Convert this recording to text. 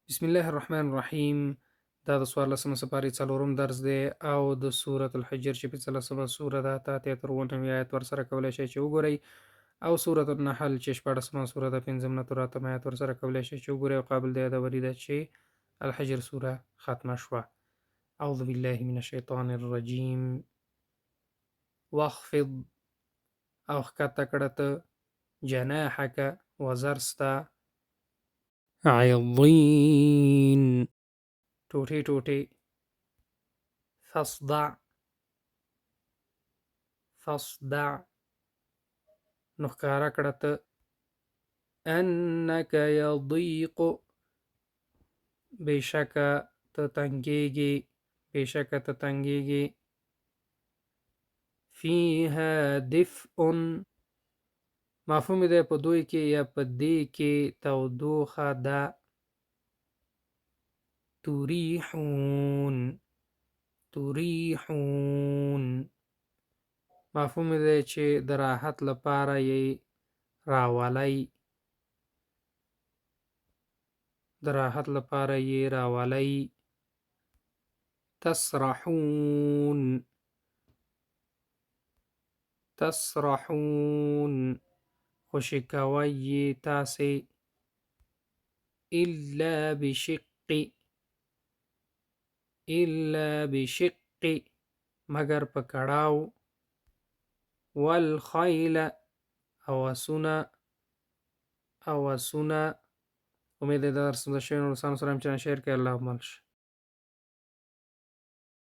بسم الله الرحمن الرحیم. دا د 14مه سپارې څلورم درس دی او د سورة الحجر چې 15مه سوره ده تا ته تر 98 آیات ورسره کولی شئ چې وګورئ، او سورة النحل چې 14مه سوره ده 5 نه تر 8 آیات ورسره کولی شئ چې وګورئ، او قابل د یادوري ده چې الحجر سوره ختمه شوه. اعوذ بالله من الشیطان الرجیم. واخفض او ښکته کړه ته جناحک وزرستا عضین ټوټې ټوټې فصدع نو ښکاره کړه ته انک یضیق بېشکه ته تنګېږي فیها دفء مفهوم دی په دوی کې یا په دې کې تودوخه ده. تریحون مفهوم دی چې د راحت لپاره یې راولئ. تسرحون خوشي کوئ یې تاسې. الا بشق مگر په کړاو. والخیل او اسونه. امید ده درس د شعر نورستان سره هم چې شعر کوي. الله مل شه.